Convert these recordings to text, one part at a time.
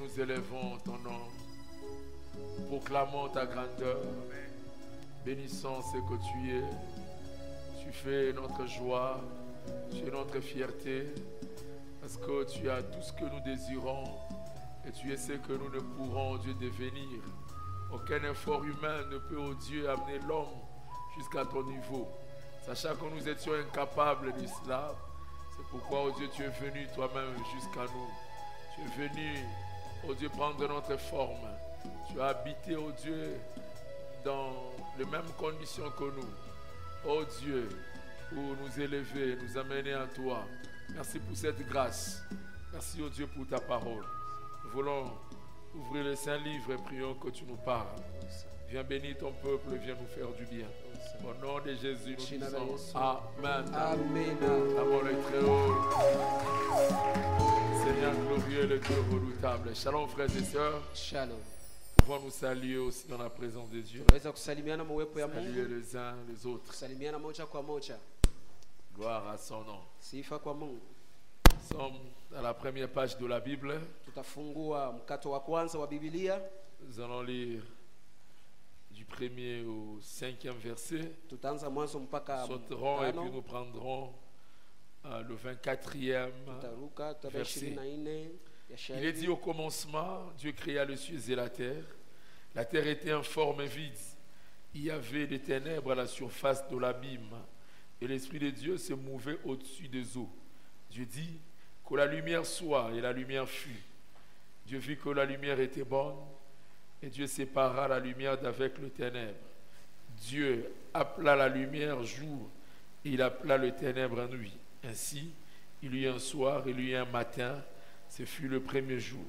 Nous élevons ton nom, proclamons ta grandeur, bénissons ce que tu es. Tu fais notre joie, tu es notre fierté, parce que tu as tout ce que nous désirons et tu es ce que nous ne pourrons, Dieu, devenir. Aucun effort humain ne peut, oh Dieu, amener l'homme jusqu'à ton niveau. Sachant que nous étions incapables de cela, c'est pourquoi, oh Dieu, tu es venu toi-même jusqu'à nous. Tu es venu, oh Dieu, prendre notre forme. Tu as habité, oh Dieu, dans les mêmes conditions que nous. Oh Dieu, pour nous élever, nous amener à toi. Merci pour cette grâce. Merci, oh Dieu, pour ta parole. Nous voulons ouvrir le Saint-Livre et prions que tu nous parles. Viens bénir ton peuple, viens nous faire du bien. Au nom de Jésus, nous disons Amen. Amen. Amour le très haut. Seigneur glorieux, le Dieu redoutable. Shalom, frères et sœurs. Shalom. Nous pouvons nous saluer aussi dans la présence de Dieu. Saluer les uns les autres. Gloire à son nom. Nous sommes à la première page de la Bible. Nous allons lire du 1er au 5e verset. Nous sauterons et puis nous prendrons le 24e verset. Il est dit au commencement, Dieu créa les cieux et la terre. La terre était informe et vide. Il y avait des ténèbres à la surface de l'abîme. Et l'Esprit de Dieu se mouvait au-dessus des eaux. Dieu dit que la lumière soit, et la lumière fut. Dieu vit que la lumière était bonne, et Dieu sépara la lumière d'avec le ténèbre. Dieu appela la lumière jour, et il appela le ténèbre nuit. Ainsi, il y eut un soir, il y eut un matin, ce fut le premier jour.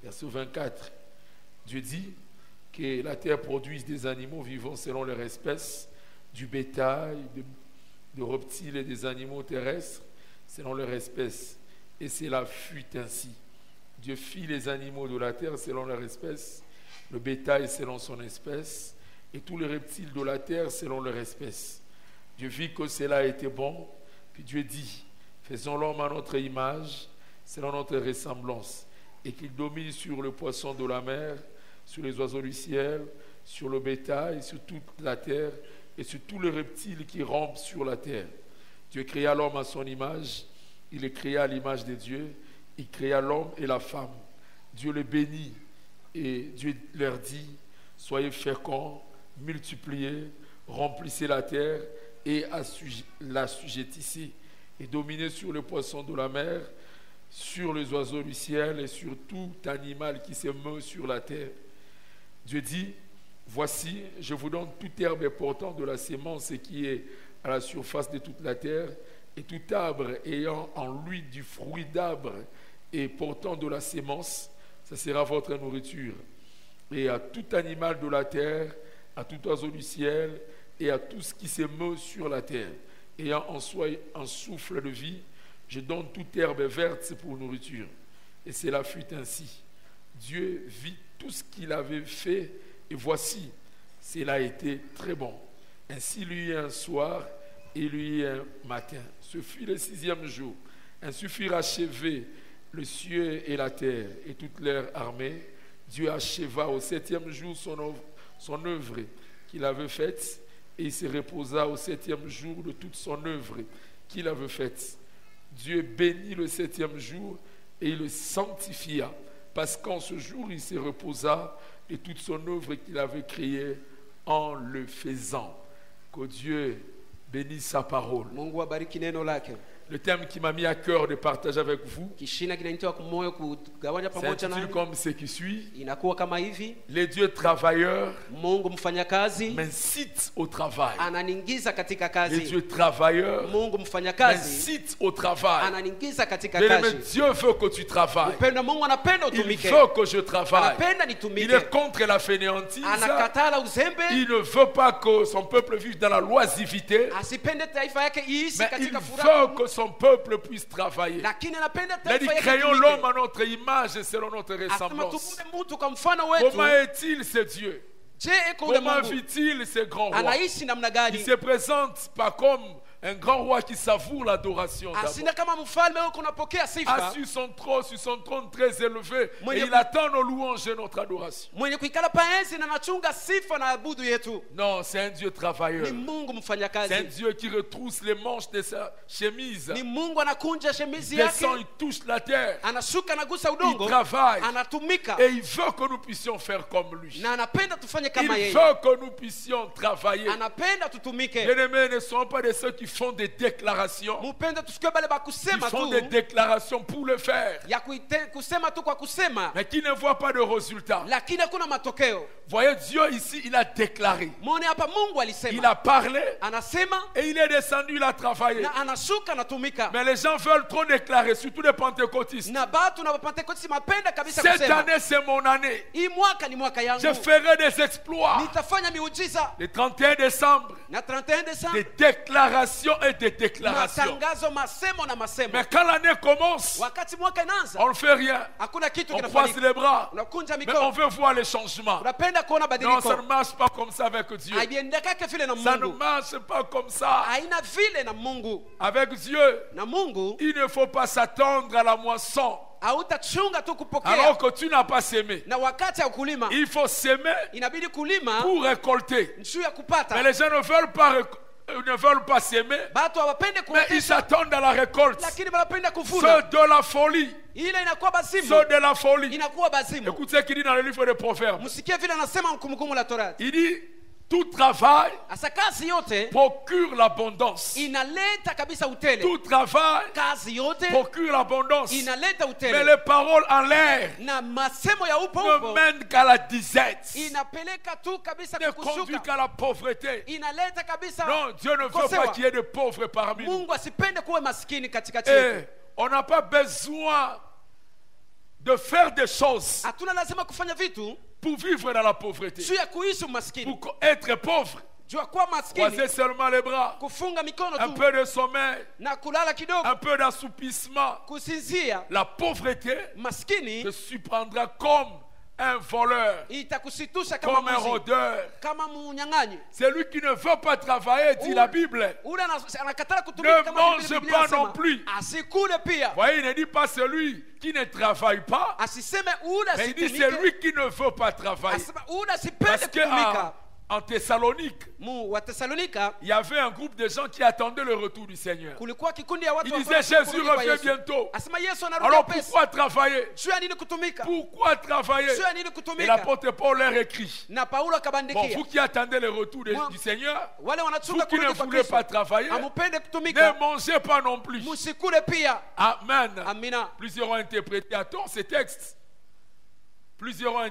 Verset 24. Dieu dit que la terre produise des animaux vivants selon leur espèce, du bétail, de reptiles et des animaux terrestres selon leur espèce. Et cela fut ainsi. Dieu fit les animaux de la terre selon leur espèce, le bétail selon son espèce, et tous les reptiles de la terre selon leur espèce. Dieu vit que cela était bon, puis Dieu dit, faisons l'homme à notre image, selon notre ressemblance, et qu'il domine sur le poisson de la mer, sur les oiseaux du ciel, sur le bétail, sur toute la terre, et sur tous les reptiles qui rampent sur la terre. Dieu créa l'homme à son image, il les créa à l'image de Dieu, il créa l'homme et la femme. Dieu les bénit, et Dieu leur dit, soyez féconds, multipliez, remplissez la terre, et l'assujettissez, et dominez sur les poissons de la mer, sur les oiseaux du ciel, et sur tout animal qui se meut sur la terre. Dieu dit, voici, je vous donne toute herbe portant de la sémence qui est à la surface de toute la terre, et tout arbre ayant en lui du fruit d'arbre et portant de la sémence, ça sera votre nourriture. Et à tout animal de la terre, à tout oiseau du ciel, et à tout ce qui se meut sur la terre, ayant en soi un souffle de vie, je donne toute herbe verte pour nourriture. Et cela fut ainsi. Dieu vit tout ce qu'il avait fait, et voici, cela était très bon. Ainsi il y eut un soir, et il y eut un matin. Ce fut le 6e jour. Ainsi furent achevés le ciel et la terre, et toute leur armée. Dieu acheva au 7e jour son œuvre qu'il avait faite, et il se reposa au 7e jour de toute son œuvre qu'il avait faite. Dieu bénit le 7e jour, et il le sanctifia, parce qu'en ce jour il se reposa de toute son œuvre qu'il avait créée en le faisant. Que Dieu bénisse sa parole. Le thème qui m'a mis à cœur de partager avec vous s'intitule comme ce qui suit. Les dieux travailleurs m'incitent au travail. Les dieux travailleurs m'incitent au travail. Dieu veut que tu travailles. Il veut que je travaille. Il est contre la fainéantise. Il ne veut pas que son peuple vive dans la loisivité. Mais il veut que son peuple puisse travailler. Il a dit, créons l'homme à notre image et selon notre ressemblance. Comment est-il ce Dieu? Comment vit-il ce grand roi? Il se présente pas comme Un grand roi qui savoure l'adoration a sur son trône très élevé, et il attend nos louanges et notre adoration. Non, c'est un Dieu travailleur. C'est un Dieu qui retrousse les manches de sa chemise. Il descend, il touche la terre. Il travaille. Et il veut que nous puissions faire comme lui. Il veut que nous puissions travailler. Bien-aimés, ne sont pas de ceux qui font des déclarations. Ils font des déclarations pour le faire, mais qui ne voient pas de résultat. Voyez, Dieu ici, il a déclaré. Il a parlé. Et il est descendu, il a travaillé. Mais les gens veulent trop déclarer, surtout les pentecôtistes. Cette année, c'est mon année. Je ferai des exploits. Le 31 décembre, des déclarations et des déclarations. Mais quand l'année commence, on ne fait rien. On croise les bras. Mais on veut voir les changements. Non, ça ne marche pas comme ça avec Dieu. Ça ne marche pas comme ça. Avec Dieu, il ne faut pas s'attendre à la moisson alors que tu n'as pas sémé. Il faut s'aimer pour récolter. Mais les gens ne veulent pas s'aimer, mais ils s'attendent à la récolte. C'est de la folie. C'est de la folie. Écoutez ce qu'il dit dans le livre des Proverbes. Il dit: tout travail procure l'abondance. Tout travail procure l'abondance. Mais les paroles en l'air ne mènent qu'à la disette. Ne conduit qu'à la pauvreté. Non, Dieu ne veut pas qu'il y ait de pauvres parmi nous. Et on n'a pas besoin de faire des choses pour vivre dans la pauvreté. Pour être pauvre, croiser seulement les bras, un peu de sommeil, un peu d'assoupissement. La pauvreté te surprendra comme un voleur, comme un rôdeur. C'est lui qui ne veut pas travailler, dit la Bible. Ne mange pas non plus. Voyez, il ne dit pas celui qui ne travaille pas, mais il dit c'est lui qui ne veut pas travailler. Parce que en Thessalonique, il y avait un groupe de gens qui attendaient le retour du Seigneur. Ils disaient Jésus revient bientôt. Alors pourquoi travailler? Pourquoi travailler? Et l'apôtre Paul leur écrit: bon, vous qui attendez le retour du Seigneur, vous qui ne voulez pas travailler, ne mangez pas non plus. Amen. Plusieurs ont interprété à tort ces textes. Plusieurs ont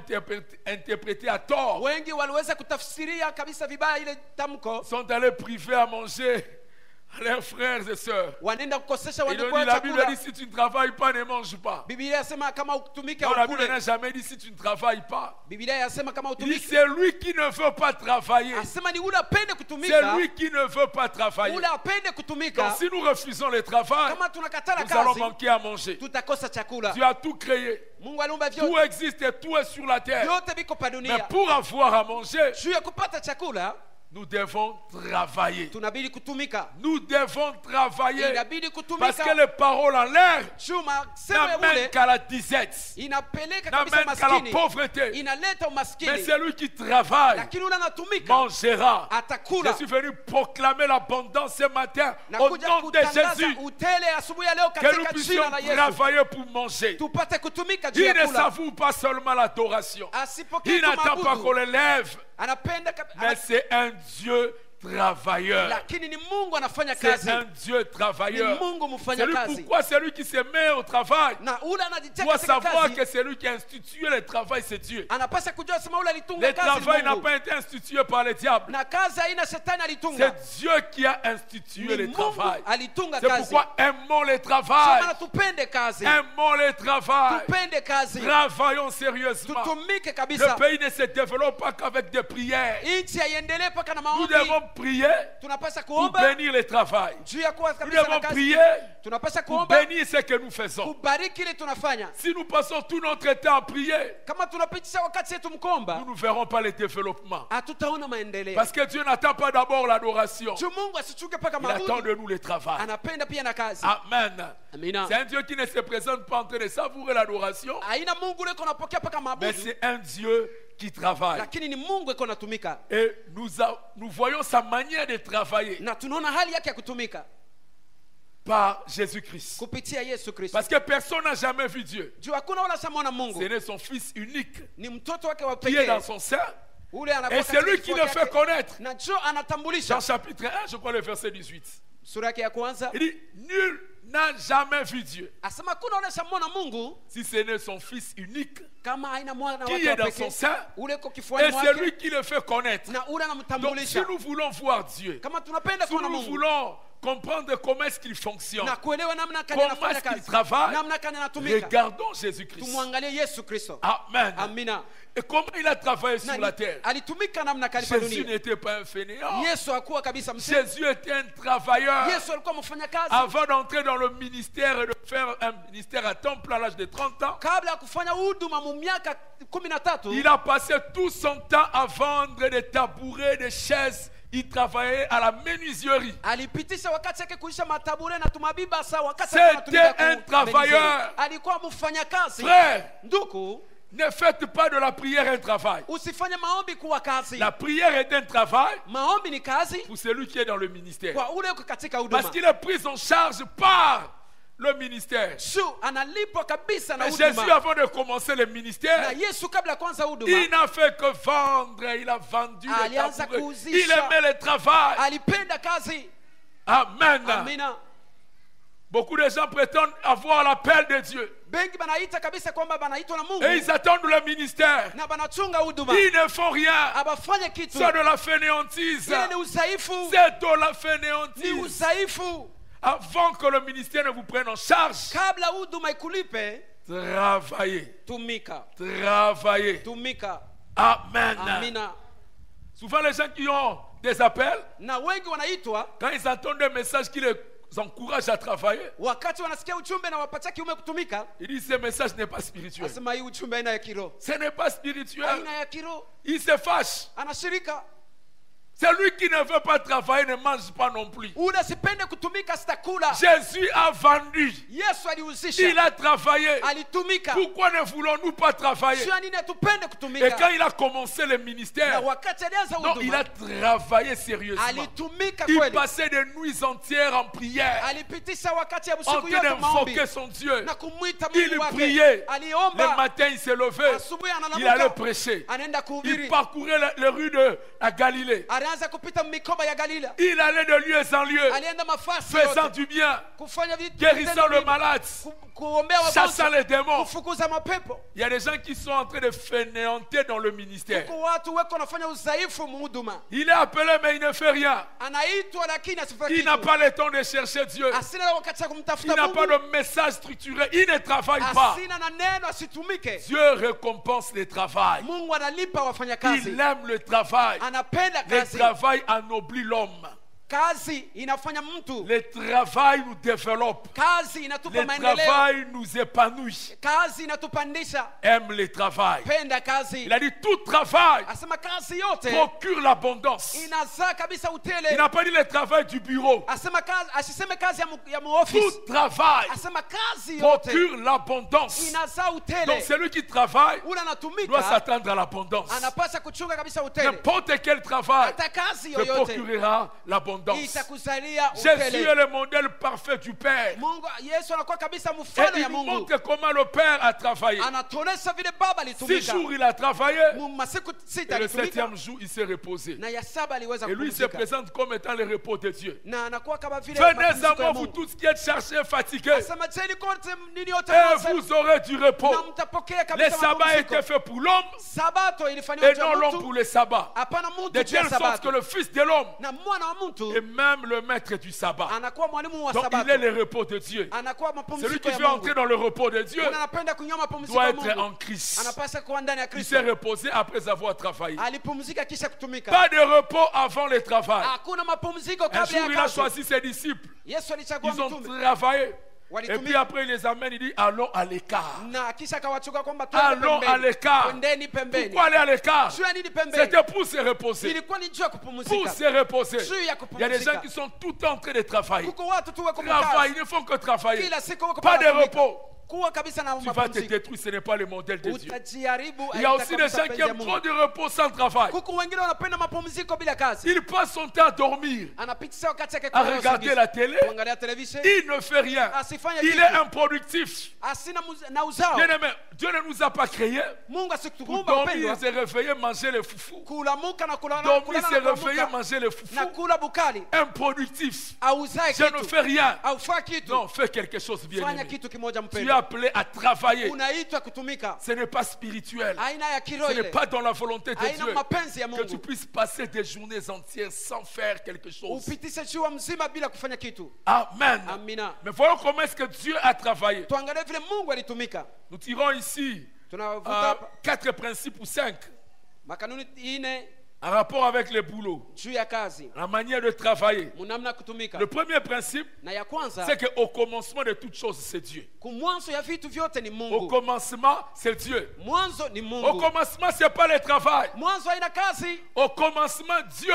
interprété à tort. Sont allés priver à manger à leurs frères et sœurs. La Bible dit si tu ne travailles pas, ne mange pas. Non, la Bible n'a jamais dit si tu ne travailles pas. Il dit c'est lui qui ne veut pas travailler. C'est lui qui ne veut pas travailler. Donc si nous refusons le travail, nous allons manquer à manger. Tu as tout créé. Tout existe et tout est sur la terre. Mais pour avoir à manger, nous devons travailler. Nous devons travailler. Parce que les paroles en l'air n'amènent qu'à la disette, n'amènent qu'à la pauvreté. Mais celui qui travaille mangera. Je suis venu proclamer l'abondance ce matin au nom de Jésus. Que nous puissions travailler pour manger. Il ne savoure pas seulement l'adoration. Il n'attend pas qu'on les lève. Mais c'est un Dieu travailleur. C'est un Dieu travailleur. C'est pourquoi celui qui se met au travail doit savoir que celui qui a institué le travail, c'est Dieu. Le travail n'a pas été institué par le diable. C'est Dieu qui a institué le travail. C'est pourquoi aimons le travail. Aimons le travail. Travaillons sérieusement. Le pays ne se développe pas qu'avec des prières. Nous devons prier pour bénir le travail. Nous devons prier pour bénir ce que nous faisons. Si nous passons tout notre temps à prier, nous ne verrons pas le développement. Parce que Dieu n'attend pas d'abord l'adoration. Il attend de nous le travail. Amen. C'est un Dieu qui ne se présente pas en train de savourer l'adoration, mais c'est un Dieu qui travaille. Et nous voyons sa manière de travailler par Jésus-Christ. Parce que personne n'a jamais vu Dieu. Ce n'est son Fils unique qui est dans son sein. Et c'est lui qui le fait connaître. Dans chapitre 1, je crois le verset 18. Il dit, nul n'a jamais vu Dieu. Si ce n'est son Fils unique qui est dans son sein, et c'est lui qui le fait connaître. Donc si nous voulons voir Dieu, si nous voulons comprendre comment est-ce qu'il fonctionne, comment est-ce qu'il travaille, regardons Jésus-Christ. Amen. Et comment il a travaillé sur la terre? Jésus n'était pas un fainéant. Jésus était un travailleur. Avant d'entrer dans le ministère et de faire un ministère à temps plein à l'âge de 30 ans, il a passé tout son temps à vendre des tabourets, des chaises. Il travaillait à la menuiserie. C'était un travailleur. Frère, ne faites pas de la prière un travail. La prière est un travail pour celui qui est dans le ministère. Parce qu'il est pris en charge par le ministère. Mais Jésus, avant de commencer le ministère, il n'a fait que vendre. Il a vendu les tabourets. Il aimait le travail. Amen. Beaucoup de gens prétendent avoir l'appel de Dieu. Et ils attendent le ministère. Ils ne font rien. C'est de la fainéantise. C'est de la fainéantise. Avant que le ministère ne vous prenne en charge, travaillez. Travaillez. Amen. Souvent les gens qui ont des appels, quand ils entendent des messages qui les encouragent à travailler, ils disent ce message n'est pas spirituel. Ce n'est pas spirituel. Il se fâche. Celui qui ne veut pas travailler ne mange pas non plus. Jésus a vendu. Il a travaillé. Pourquoi ne voulons-nous pas travailler? Et quand il a commencé le ministère, non, il a travaillé sérieusement. Il passait des nuits entières en prière, en train d'invoquer son Dieu. Il priait. Le matin, il s'est levé. Il allait prêcher. Il parcourait les rues de la Galilée. Il allait de lieu en lieu, faisant du bien, guérissant le malade, chassant les démons. Il y a des gens qui sont en train de fainéanter dans le ministère. Il est appelé mais il ne fait rien. Il n'a pas le temps de chercher Dieu. Il n'a pas de message structuré. Il ne travaille pas. Dieu récompense le travail. Il aime le travail. Le travail ennoblit l'homme. Le travail nous développe. Le travail nous épanouit. Aime le travail. Il a dit tout travail procure l'abondance. Il n'a pas dit le travail du bureau. Tout travail procure l'abondance. Donc celui qui travaille doit s'attendre à l'abondance. N'importe quel travail te procurera l'abondance. Jésus est le modèle parfait du Père. Et il nous montre comment le Père a travaillé. 6 jours il a travaillé. Et le 7e jour il s'est reposé. Et lui il se présente comme étant le repos de Dieu. Venez à moi vous tous qui êtes chargés et fatigués, et vous aurez du repos. Le sabbat a été fait pour l'homme et non l'homme pour le sabbat. De telle sorte que le Fils de l'homme Et même le maître du sabbat. Donc il est le repos de Dieu. Celui qui veut entrer dans le repos de Dieu doit être en Christ. Il s'est reposé après avoir travaillé. Pas de repos avant le travail. Un jour il a choisi ses disciples. Ils ont travaillé. Et puis après il les amène, il dit allons à l'écart. Allons à l'écart. Pourquoi aller à l'écart? C'était pour se reposer. Pour se reposer. Il y a des gens qui sont tout le temps en train de travailler. Travail, ils ne font que travailler. Pas de repos. Tu vas te détruire, ce n'est pas le modèle de Dieu. Il y a aussi des gens qui aiment trop de repos sans travail. Il passe son temps à dormir, à regarder la télé. Il ne fait rien. Il est improductif. Bien-aimé, Dieu ne nous a pas créés pour dormir, se réveiller, manger les foufous. Dormir, se réveiller, manger les foufous. Improductif. Je ne fais rien. Non, fais quelque chose bien aimé. Tu es appelé à travailler. Ce n'est pas spirituel. Ce n'est pas dans la volonté de Dieu que tu puisses passer des journées entières sans faire quelque chose. Amen. Mais voyons comment est-ce que Dieu a travaillé. Nous tirons ici 4 principes ou 5 en rapport avec le boulot, la manière de travailler. Le premier principe, c'est qu'au commencement de toutes choses, c'est Dieu. Au commencement, c'est Dieu. Au commencement, ce n'est pas le travail. Au commencement, Dieu.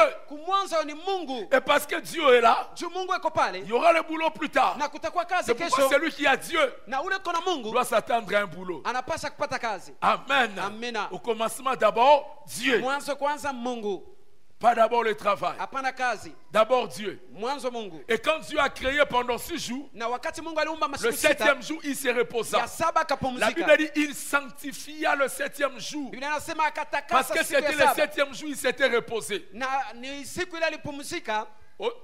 Et parce que Dieu est là, il y aura le boulot plus tard. C'est pourquoi celui qui a Dieu doit s'attendre à un boulot. Amen. Au commencement, d'abord, Dieu. Pas d'abord le travail. D'abord Dieu. Et quand Dieu a créé pendant 6 jours, le 7e jour, il s'est reposé. La Bible dit il sanctifia le 7e jour. Parce que c'était le 7e jour, il s'était reposé.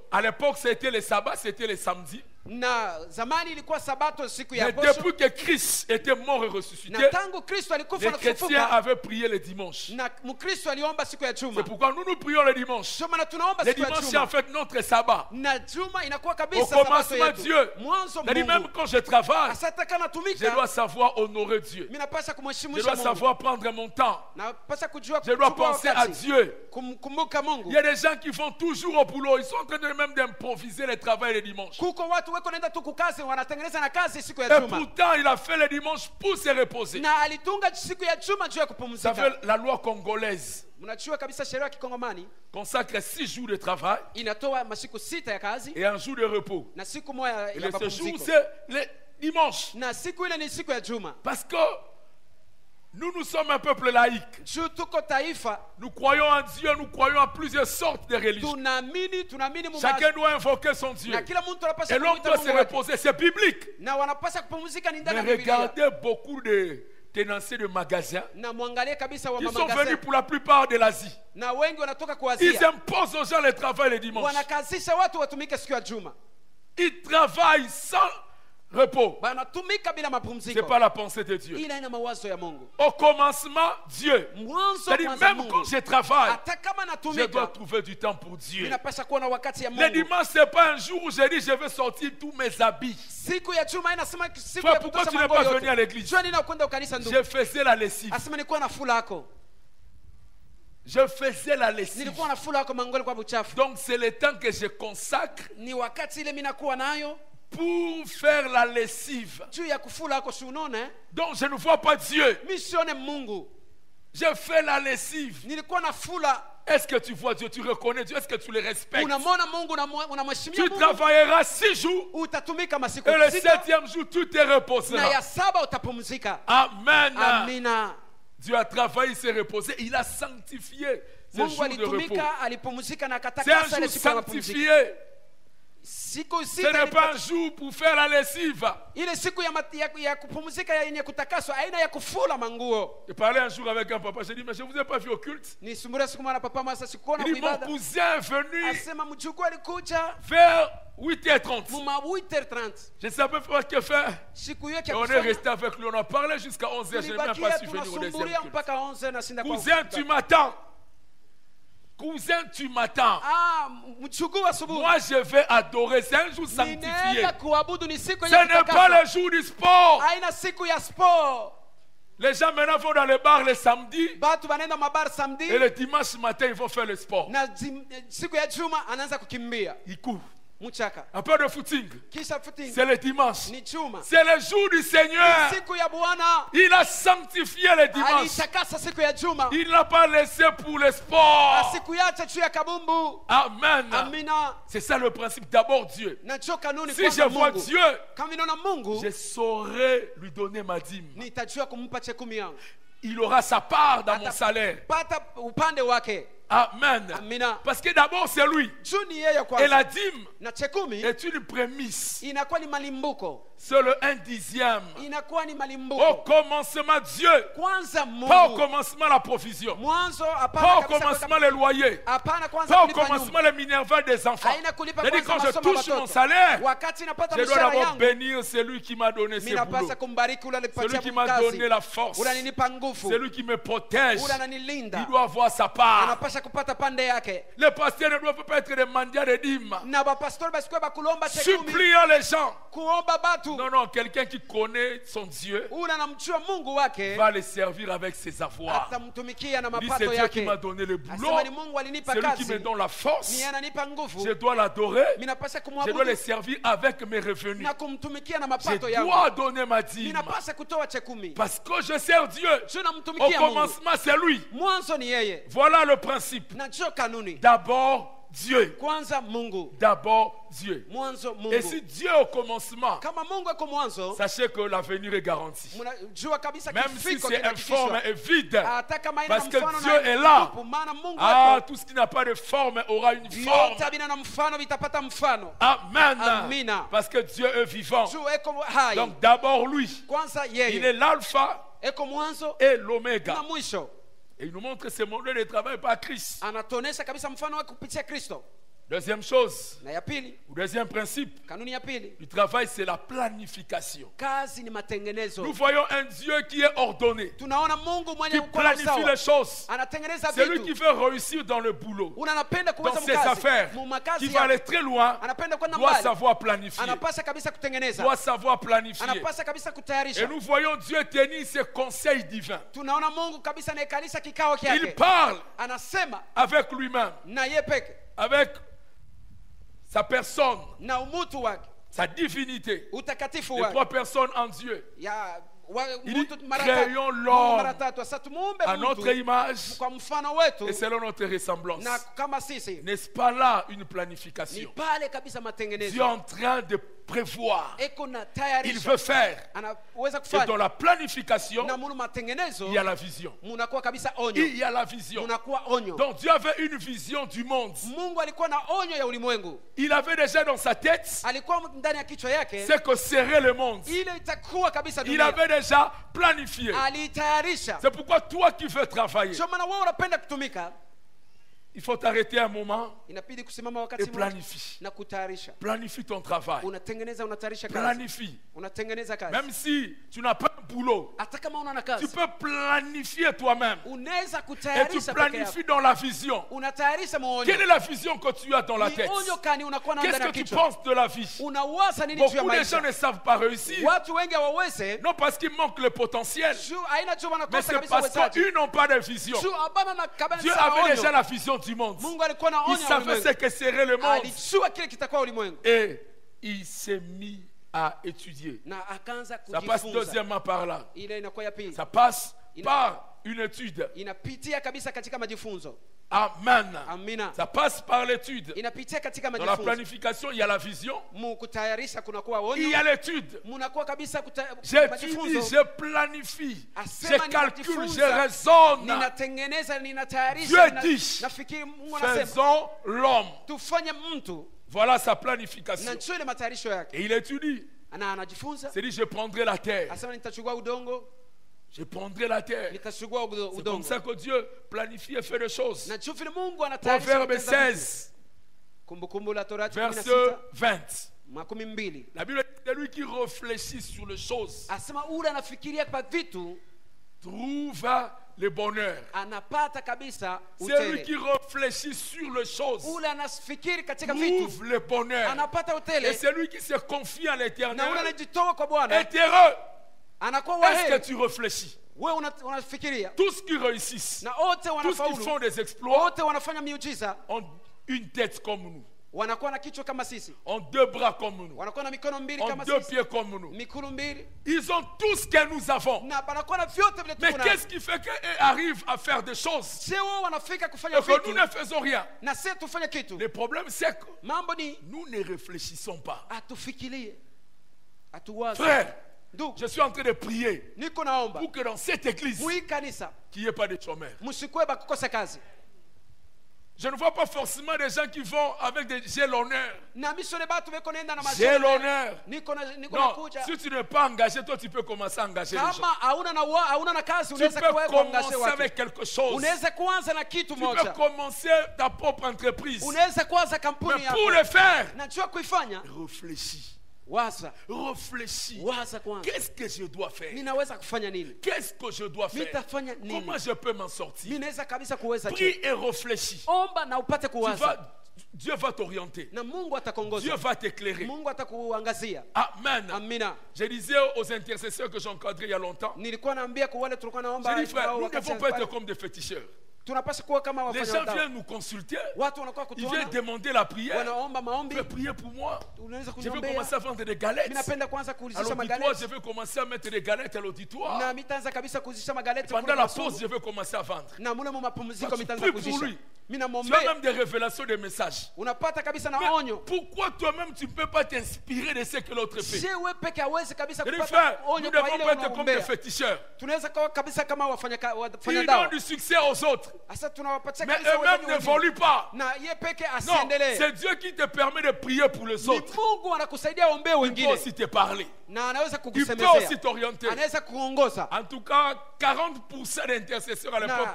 À l'époque, c'était le sabbat, c'était le samedi. Mais depuis que Christ était mort et ressuscité, les chrétiens avaient prié le dimanche. C'est pourquoi nous prions le dimanche. Le dimanche, c'est en fait notre sabbat. Au commencement, Dieu. Même quand je travaille, je dois savoir honorer Dieu. Je dois savoir prendre mon temps. Je dois penser à Dieu. Il y a des gens qui vont toujours au boulot. Ils sont en train de même d'improviser le travail le dimanche. Et pourtant, il a fait le dimanche pour se reposer. Ça fait la loi congolaise. Consacre 6 jours de travail et un jour de repos. Et le séjour, c'est le dimanche. Parce que nous sommes un peuple laïque. Nous croyons en Dieu, nous croyons en plusieurs sortes de religions. Chacun doit invoquer son Dieu. Et l'homme doit se reposer, c'est biblique. Mais regardez beaucoup de tenanciers de magasins. Ils sont venus pour la plupart de l'Asie. Ils imposent aux gens le travail le dimanche. Ils travaillent sans repos. Ce n'est pas la pensée de Dieu. Au commencement, Dieu. C'est-à-dire même quand je travaille, je dois trouver du temps pour Dieu. Le dimanche, ce n'est pas un jour où je dis je vais sortir tous mes habits. Frère, pourquoi tu n'es pas venu à l'église? Je faisais la lessive. Je faisais la lessive. Donc c'est le temps que je consacre pour faire la lessive. Donc je ne vois pas Dieu. Je fais la lessive. Est-ce que tu vois Dieu? Tu reconnais Dieu? Est-ce que tu le respectes? Tu travailleras 6 jours et le 7e jour tu te reposeras. Amen. Dieu a travaillé, il s'est reposé, il a sanctifié ce jour de repos. C'est un jour sanctifié. Ce n'est pas un jour pour faire la lessive. J'ai parlé un jour avec un papa, j'ai dit mais je ne vous ai pas vu au culte. Il dit mon cousin est venu vers 8h30. Je ne savais pas que faire. Et on est resté avec lui, on a parlé jusqu'à 11h. Je n'ai même pas su venir au deuxième culte. Cousin, tu m'attends. Cousin, tu m'attends. Moi, je vais adorer. C'est un jour sanctifié. Ce n'est pas le jour du sport. Les gens maintenant vont dans les bars le samedi. Et le dimanche matin, ils vont faire le sport. Ils courent. Un peu de footing. C'est le dimanche. C'est le jour du Seigneur. Il a sanctifié le dimanche. Il n'a pas laissé pour le sport. Amen. C'est ça le principe. D'abord Dieu. Si je vois Dieu, je saurai lui donner ma dîme. Il aura sa part dans mon salaire. Amen. Parce que d'abord c'est lui. Et la dîme est une prémisse. C'est le 1/10. Au commencement Dieu. Pas au commencement la provision. Pas au commencement le loyer. Pas au commencement le minerval des enfants. C'est-à-dire quand je touche mon salaire, je dois d'abord bénir celui qui m'a donné ce boulot. Celui qui m'a donné la force. Celui qui me protège. Il doit avoir sa part. Les pasteurs ne doivent pas être des mendiants de dîmes. Suppliant les gens. Non, quelqu'un qui connaît son Dieu va le servir avec ses avoirs. Dit, c'est Dieu qui m'a donné le boulot. C'est lui qui me donne la force. Je dois l'adorer. Je dois le servir avec mes revenus. Je dois donner ma dîme. Parce que je sers Dieu. Au commencement, c'est lui. Voilà le principe. D'abord Dieu. D'abord Dieu. Et si Dieu au commencement, sachez que l'avenir est garanti. Même si c'est informe et vide, parce que Dieu est là. Tout ce qui n'a pas de forme aura une forme. Amen. Parce que Dieu est vivant. Donc d'abord lui. Il est l'alpha et l'oméga. Et il nous montre que ce modèle de travail par Christ. Deuxième chose, ou deuxième principe du travail, c'est la planification. Nous voyons un Dieu qui est ordonné, qui planifie les choses. C'est lui qui veut réussir dans le boulot, dans ses affaires, qui va aller très loin, doit savoir planifier. Doit savoir planifier. Et nous voyons Dieu tenir ses conseils divins. Il parle avec lui-même, avec sa personne, sa divinité, les trois personnes en Dieu. Il dit, créons l'homme à notre image et selon notre ressemblance. N'est-ce pas là une planification? Dieu est en train de prévoir. Il veut faire. Et dans la planification, il y a la vision. Il y a la vision. Donc Dieu avait une vision du monde. Il avait déjà dans sa tête ce que serait le monde. Il avait déjà planifié. C'est pourquoi toi qui veux travailler, il faut t'arrêter un moment et planifie. Planifie ton travail. Planifie. Même si tu n'as pas de boulot, tu peux planifier toi-même. Et tu planifies dans la vision. Quelle est la vision que tu as dans la tête? Qu'est-ce que tu penses de la vie? Beaucoup de gens ne savent pas réussir. Non parce qu'il manque le potentiel, mais c'est parce qu'ils n'ont pas de vision. Dieu avait déjà la vision du monde. Il savait ce que serait le monde. Et il s'est mis à étudier. Ça passe deuxièmement par là. Ça passe par une étude. Amen. Ça passe par l'étude. Dans la planification, il y a la vision. Il y a l'étude. J'étudie, je planifie, je calcule, je raisonne. Dieu dit, faisons l'homme. Voilà sa planification. Et il étudie. C'est dit, je prendrai la terre. Je prendrai la terre. C'est comme ça que Dieu planifie et fait des choses. Proverbe 16, verset 20. La Bible dit, celui qui réfléchit sur les choses trouve le bonheur. C'est lui qui réfléchit sur les choses. Trouve le bonheur. Et c'est lui qui se confie à l'Éternel. Est heureux. Est-ce que tu réfléchis? Tous qui réussissent, tous qui font des exploits, ont une tête comme nous, ont deux bras comme nous, ont deux pieds comme nous. Ils ont tout ce que nous avons. Mais qu'est-ce qui fait qu'ils arrivent à faire des choses et que nous ne faisons rien? Le problème, c'est que nous ne réfléchissons pas. Frère, je suis en train de prier pour que dans cette église, qu'il n'y ait pas de chômeurs. Je ne vois pas forcément des gens qui vont avec des j'ai l'honneur. J'ai l'honneur. Non, si tu n'es pas engagé, toi tu peux commencer à engager les gens. Tu peux commencer avec quelque chose. Tu peux commencer ta propre entreprise. Mais pour le faire, réfléchis. Réfléchis. Qu'est-ce que je dois faire? Qu'est-ce que je dois faire? Comment je peux m'en sortir? Prie et réfléchis. Dieu va t'orienter. Dieu va t'éclairer. Amen. Je disais aux intercesseurs que j'ai encadrés il y a longtemps. J'ai dit, frère, nous ne devons pas être comme des féticheurs. Les gens viennent nous consulter. Ils viennent demander la prière. Tu veux prier pour moi? Je veux commencer à vendre des galettes. À l'auditoire, je veux commencer à mettre des galettes à l'auditoire. Pendant la pause, je veux commencer à vendre. Tu pries pour lui. Tu as même des révélations, des messages. Mais pourquoi toi-même tu ne peux pas t'inspirer de ce que l'autre fait? Je dis, frère, nous ne devons pas être comme des féticheurs. Ils donnent du succès aux autres. Mais eux-mêmes n'évoluent pas. Non, c'est Dieu qui te permet de prier pour les autres. Il peut aussi te parler. Il peut aussi t'orienter. En tout cas, 40% d'intercesseurs à l'époque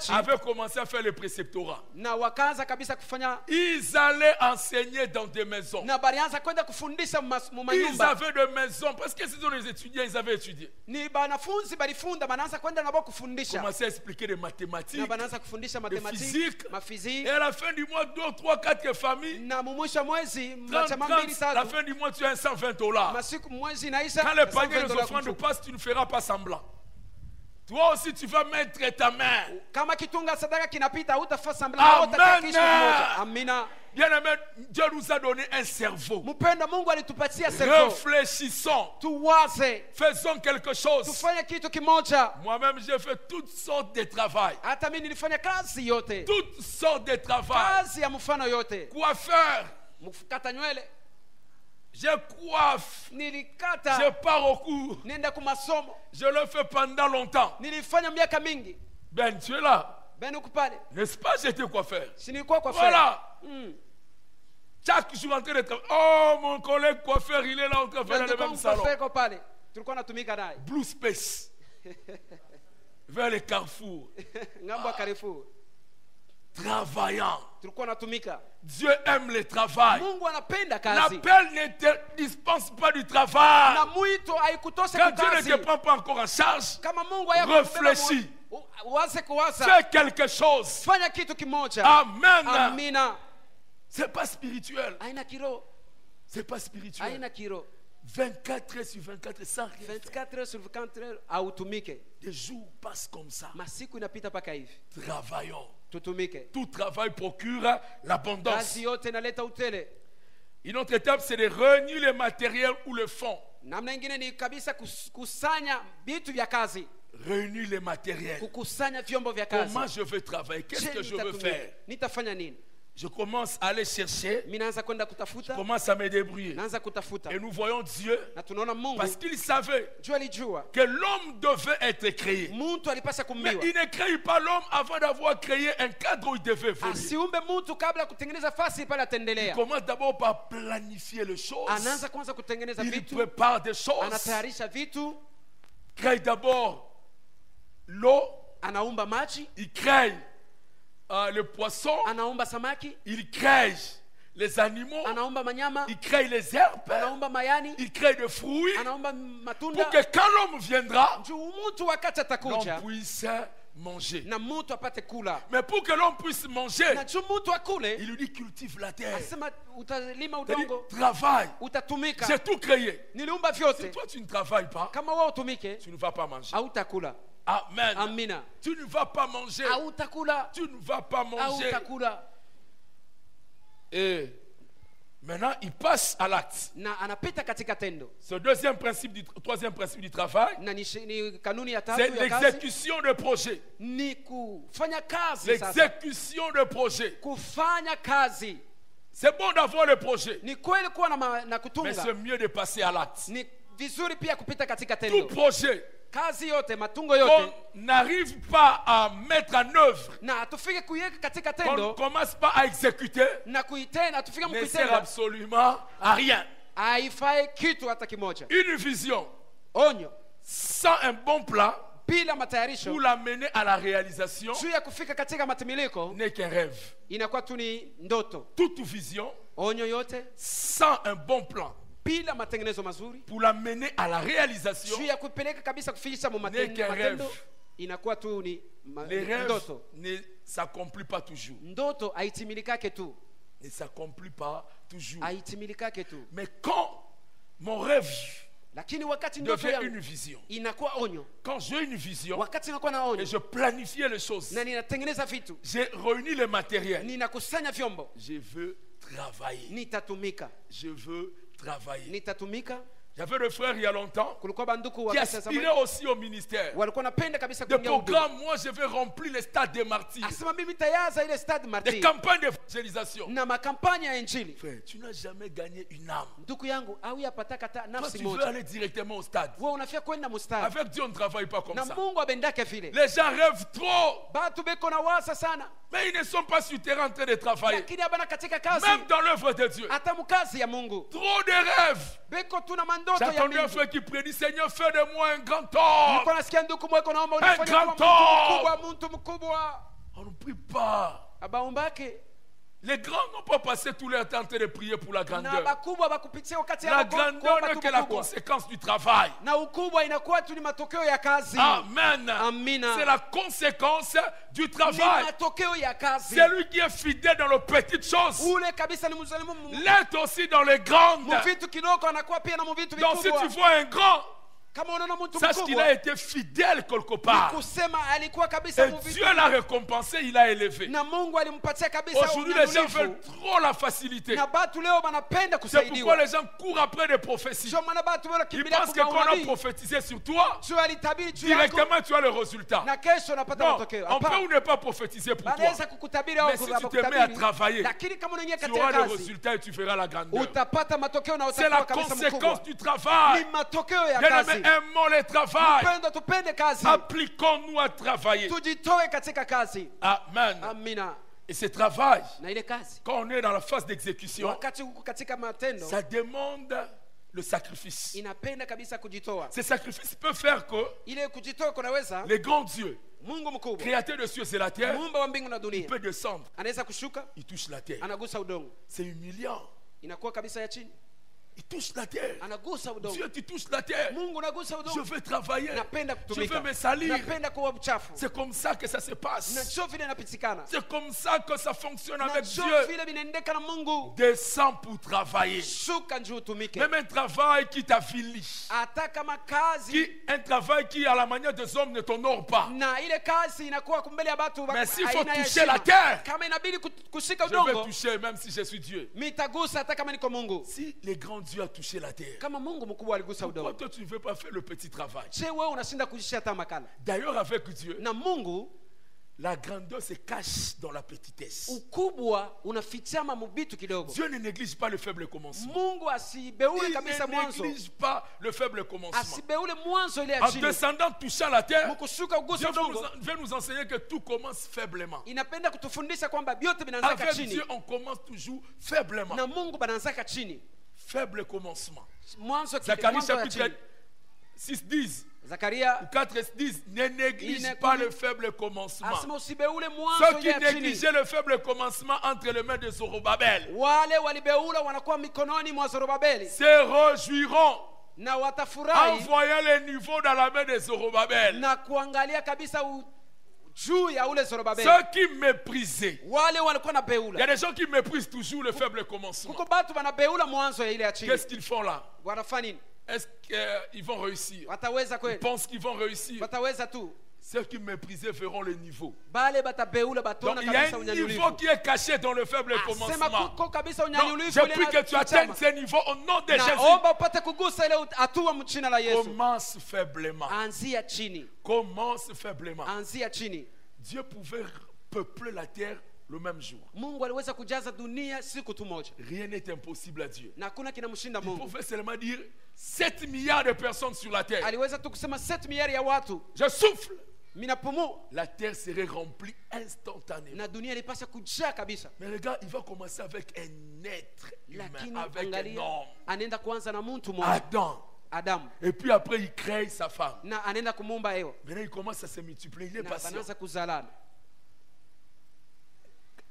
avaient commencé à faire le préceptorat. Ils allaient enseigner dans des maisons. Ils avaient des maisons parce que ce sont les étudiants, ils avaient étudié. Ils commençaient à expliquer des mathématiques, des physiques. Et à la fin du mois, 2, 3, 4 familles, 30, à la fin du mois, tu as $120. Quand le panier des offrandes passe, tu ne feras pas semblant. Toi aussi, tu vas mettre ta main. Amen. Bien-aimé, Dieu nous a donné un cerveau. Réfléchissons. Faisons quelque chose. Moi-même, j'ai fait toutes sortes de travail. Toutes sortes de travail. Coiffeur. Je coiffe. Je pars au cours. Je le fais pendant longtemps. Ben, tu es là. N'est-ce pas, j'étais coiffeur. Voilà. Chaque jour en train de travailler. Oh, mon collègue coiffeur, il est là en train de faire le même salon. Blue Space. Vers les carrefours. Travaillant. Dieu aime le travail. L'appel ne te dispense pas du travail. Quand Dieu ne te prend pas encore en charge, réfléchis. Fais quelque chose. Amen. C'est pas spirituel. C'est pas spirituel. 24 heures sur 24 sans rien. 24 heures sur 24 heures. Des jours passent comme ça. Travaillons. Tout travail procure l'abondance. Une autre étape, c'est de réunir le matériel ou le fonds. Réunir le matériel. Comment je veux travailler? Qu'est-ce que je veux faire? Je commence à aller chercher. Je commence à me débrouiller. Et nous voyons Dieu parce qu'il savait que l'homme devait être créé. Mais il ne crée pas l'homme avant d'avoir créé un cadre où il devait évoluer. Il commence d'abord par planifier les choses. Il prépare des choses. Il crée d'abord l'eau. Il crée le poisson, il crée les animaux, anaumba manyama, il crée les herbes, anaumba mayani, il crée des fruits, anaumba matunda, pour que quand l'homme viendra, l'homme puisse manger. Na mtu apate kula. Mais pour que l'homme puisse manger, na mtu akule, il lui dit cultive la terre. Asema utalima udongo, travaille. Utatumika. J'ai tout créé. Niliumba vyote. Si toi tu ne travailles pas, kama wewe utumike, tu ne vas pas manger. Hautakula. Amen. Amina. Tu ne vas pas manger. Hautakula. Tu ne vas pas manger. Hautakula. Et maintenant, il passe à l'acte. Ce troisième principe du travail, c'est l'exécution de projet. L'exécution de projet. C'est bon d'avoir le projet, mais c'est mieux de passer à l'acte. Tout projet qu'on n'arrive pas à mettre en œuvre, qu'on ne commence pas à exécuter, ne sert absolument à rien. Une vision sans un bon plan pour l'amener à la réalisation n'est qu'un rêve. Toute vision sans un bon plan pour l'amener à la réalisation n'est qu'un rêve. Les rêves ne s'accomplissent pas toujours. Ne s'accomplit pas toujours. Mais quand mon rêve devient une vision, quand j'ai une vision et je planifie les choses, j'ai réuni le matériel, je veux travailler. Je veux travailler. J'avais le frère il y a longtemps qui aspirait aussi au ministère. De programme, moi je vais remplir les stades des martyrs. Des campagnes d'évangélisation. Frère, tu n'as jamais gagné une âme. Toi tu veux aller directement au stade. Avec Dieu on ne travaille pas comme ça. Les gens rêvent trop. Mais ils ne sont pas sur terrain en train de travailler. Même dans l'œuvre de Dieu. Trop de rêves. J'attendais un frère qui prédit, Seigneur, fais de moi un grand homme. Un grand homme. On ne prie pas. Les grands n'ont pas passé tout leur temps en train de prier pour la grandeur. La grandeur n'est que la conséquence du travail. Amen. C'est la conséquence du travail. C'est lui qui est fidèle dans les petites choses. L'être aussi dans les grandes. Donc si tu vois un grand, sache qu'il a été fidèle quelque part. Et Dieu l'a récompensé, il l'a élevé. Aujourd'hui, les gens veulent trop la facilité. C'est pourquoi les gens courent après des prophéties. Ils pensent que quand on a prophétisé sur toi, directement tu as le résultat. Non, on peut ou ne pas prophétiser pour toi. Mais si tu te mets à travailler, tu auras le résultat et tu feras la grandeur. C'est la conséquence du travail. Aimons le travail. Appliquons-nous à travailler. Amen. Et ce travail, quand on est dans la phase d'exécution, ça demande le sacrifice. Ce sacrifice peut faire que les grands dieux, créateurs de cieux et la terre, il peut descendre, il touche la terre. C'est humiliant. Il touche la terre. Dieu, tu touches la terre. Je veux travailler. Je veux me salir. C'est comme ça que ça se passe. C'est comme ça que ça fonctionne avec Dieu. Descends pour travailler. Même un travail qui t'affilie. Un travail qui, à la manière des hommes, ne t'honore pas. Mais s'il faut toucher la terre, je vais toucher même si je suis Dieu. Si les grands Dieu a touché la terre, pourquoi toi tu ne veux pas faire le petit travail? D'ailleurs avec Dieu, la grandeur se cache dans la petitesse. Dieu ne néglige pas le faible commencement. Il ne néglige pas le faible commencement. En descendant touchant la terre, Dieu veut nous enseigner que tout commence faiblement. Avec Dieu on commence toujours faiblement. Faible commencement. Zacharie chapitre 6 dit, Zakaria 4:10, ne néglige pas le faible commencement. Asema usibeule mwanzo Ceux qui négligeaient le faible commencement entre les mains de Zorobabel wale walibeula wanakuwa mikononi mwa Zorobabeli se réjouiront na watafurahi en voyant les niveaux dans la main de Zorobabel. na kuangalia kabisa juu ya ule Zorobabeli. Ceux qui méprisaient, wale walikuwa na il y beula a des gens qui méprisent toujours le faible commencement. kuko batu banabeula mwanzo ya ile ya chini. Qu'est-ce qu'ils font là? Wanafanya nini? Est-ce qu'ils vont réussir? Wataweza Ils kweli? pensent qu'ils vont réussir. Wataweza tu. Ceux qui méprisaient verront le niveau. Bale batabeula Donc batona il y a kabisa un unyanyulivu. niveau qui est caché dans le faible Sema commencement. kuko kabisa Non, unyanyulivu. je prie que tu atteignes ce niveau au nom de Jésus. Naomba upate kugusa ile hatua mchina la Yesu. Commence faiblement. Anzia chini. Commence faiblement. Anzia chini. Dieu pouvait peupler la terre le même jour. Mungu aliweza kujaza dunia siku tu moja. Rien n'est impossible à Dieu. Na hakuna kinamshinda Il Mungu. pouvait seulement dire 7 milliards de personnes sur la terre. Aliweza tu kusema 7 miliari ya watu. Je souffle. Minapumua. La terre serait remplie instantanément. Na dunia ilipaswa kujaa kabisa. Mais regarde, il va commencer avec un être humain, Lakini avec un angalia homme. anaenda kuanza na mtu mmoja. Adam. Adam. Et puis après, il crée sa femme. Na anaenda kumumba Eva. Maintenant, il commence à se multiplier. Il est Na patient. wanaanza kuzalana.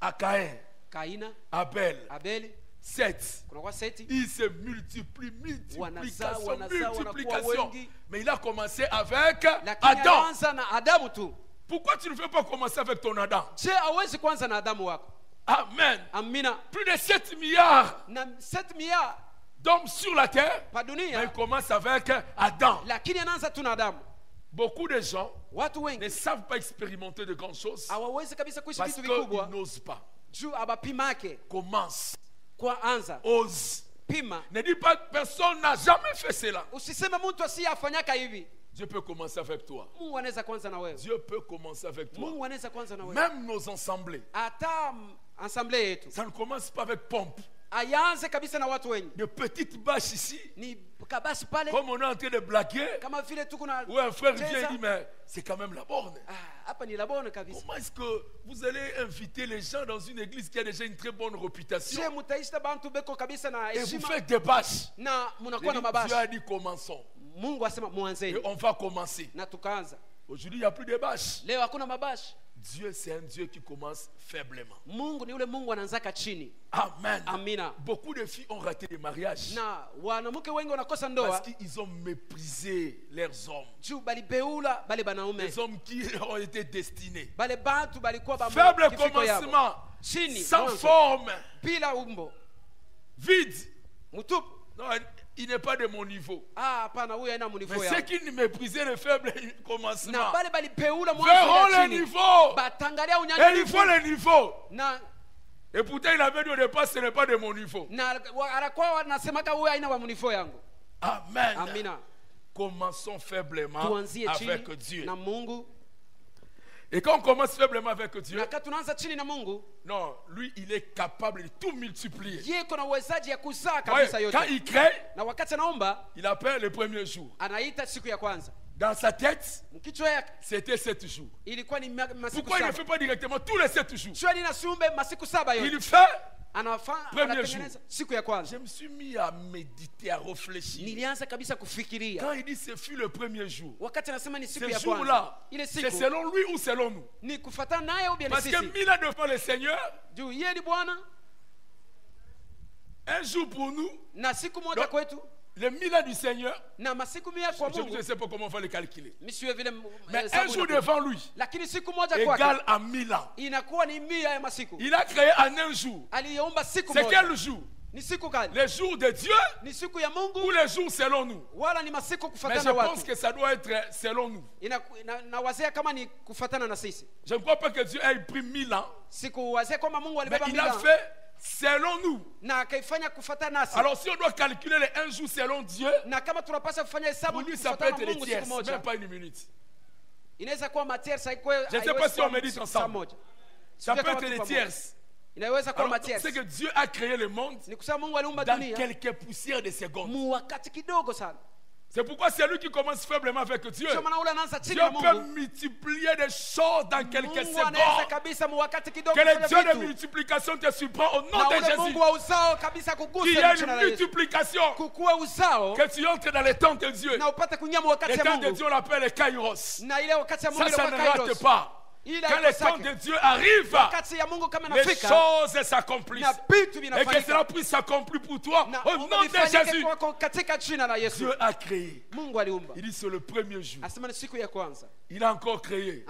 À Caïn, Kaina, Abel, Abeli, 7. kunakuwa Seti. Il se multiplie, multiplication, wanakuwa multiplication. wengi. Mais il a commencé avec Lakini Adam. anaanza na Adamu tu. Pourquoi tu ne veux pas commencer avec ton Adam? Je, hawezi kuanza na Adamu wako. Amen. Amina. Plus de 7 milliards Na 7 miliari d'hommes sur la terre. pa Mais dunia. il commence avec Adam. Lakini anaanza tu na Adamu. Beaucoup de gens Watu ne wengi savent pas expérimenter de grandes choses hawawezi kabisa kuishi parce vitu qu'ils vikubwa n'osent pas. juu abapimake Commence, kwa anza ose. pima. Ne dis pas que personne n'a jamais fait cela. Usiseme mtu asiyafanyaka hivi. Dieu peut commencer avec toi. Mungu anaweza kwanza na wewe. Dieu peut commencer avec toi. Mungu anaweza kwanza na wewe. Même nos assemblées. Hata ensemble yetu Ça ne commence pas avec pompe. ayanze kabisa na watu wengi. De petites bâches ici. Ni kabasi pale Comme on est en train de blaguer. kama vile tuko na Ou un frère vient et dit, mais c'est quand même la borne. hapa ni la bonne kabisa. Comment est-ce que vous allez inviter les gens dans une église qui a déjà une très bonne réputation Je mutaishita bantu beko kabisa na et vous heshima faites des bâches? na munakuwa na Dieu mabashi. a dit commençons. Mungu asema Et muanzeni on va commencer. na tukaanza. Aujourd'hui, il n'y a plus de bâches. Leo hakuna mabashi. Dieu, c'est un Dieu qui commence faiblement. Mungu ni ule Mungu anaanzaka chini. Amen. Amina. Beaucoup de filles ont raté les mariages Na wanamke wengi wanakosa parce ndoa qu'ils ont méprisé leurs hommes. juu balibeula bale banaume. Les hommes qui ont été destinés. Bale bantu balikuwa ba Faible kifiko yabo. commencement, Chini sans mwanzo, forme, bila umbo vide. mtupu. Non, il n'est pas de mon niveau. Hapana, huyu haina Mais munivo ceux yao. qui méprisaient le faible Na commencement bale balibeula verront mwanzo ya le chini. niveau. Batangalia Et il unyanyulifu. faut le niveau. Na Et pourtant, il avait dit au départ, ce n'est pas de mon niveau. anakuwa wanasemaka huyu haina wa munivo yangu. Amen. Amina. Commençons faiblement Tuanzie avec chini Dieu. na Mungu. Et quand on commence faiblement avec Dieu, Na kati tunaanza chini na Mungu, non, lui, il est capable de tout multiplier. yeye kuna uwezaji ya kuzaa Voyez, kabisa quand yote. il crée, Na wakati anaomba, il appelle le premier jour. anaita siku ya kwanza. Dans sa tête, Mkichwa yake c'était 7 jours. ilikuwa ni masiku Pourquoi il ne saba. fait pas directement tous les 7 jours? Shwari na sumbe masiku saba yote. Il fait. Premier Anatengeneza siku ya kwanza. Je me suis mis à méditer, à réfléchir. Nilianza kabisa kufikiria. Quand il dit ce fut le premier jour, Wakati anasema ni siku ce ya kwanza. jour-là, Ile c'est siku selon lui ou selon nous? ni kufuatana naye au bien Parce que sisi. 1000 ans devant le Seigneur, Juu yeye ni Bwana un jour pour nous, na siku moja Donc, kwetu les 1000 ans du Seigneur, na masiku 1000 kwa je Mungu. ne sais pas comment on va les calculer. Misiwe vile Mais un hesabu jour inakuwa. devant lui, Lakini siku moja égal kwake à 1000 ans. inakuwa ni 100 ya masiku. Il a créé en un jour. Aliomba siku C'est moja. quel jour? Ni siku gani? Les jours de Dieu Ni siku ya ou Mungu les jours selon nous? wala ni masiku Mais kufuatana je na pense watu? que ça doit être selon nous. Nawazia kama ni kufuatana na sisi. Je ne crois pas que Dieu ait pris 1000 ans, Sikuwazia kwamba Mungu mais alibeba il a mila fait selon nous. na akaifanya kufuatana nasi. Alors si on doit calculer les un jour selon Dieu, Na kama tunapaswa kufanya pour hesabu lui ça peut kufuatana être na les Mungu tiers, siku moja. même pas une minute. Inaweza kuwa matière ça Je ne sais pas si on médite ensemble. Ça peut être les tiers. Inaweza kuwa Alors, matière. c'est que Dieu a créé le monde Ni kusema Mungu aliumba dans dunia quelques poussières de secondes. mu wakati kidogo sana. C'est pourquoi c'est lui qui commence faiblement avec Dieu. Dieu peut multiplier des choses dans quelques secondes. Que le Dieu de multiplication te surprend au nom de Jésus. Qu'il y ait une multiplication. Que tu entres dans les temps de Dieu. Les temps de Dieu on l'appelle les Kairos. Ça ne rate pas. Quand le temps de Dieu arrive, les choses s'accomplissent. Et que cela puisse s'accomplir pour toi au nom de Jésus. Dieu a créé. Il dit c'est le premier jour. Il a encore créé.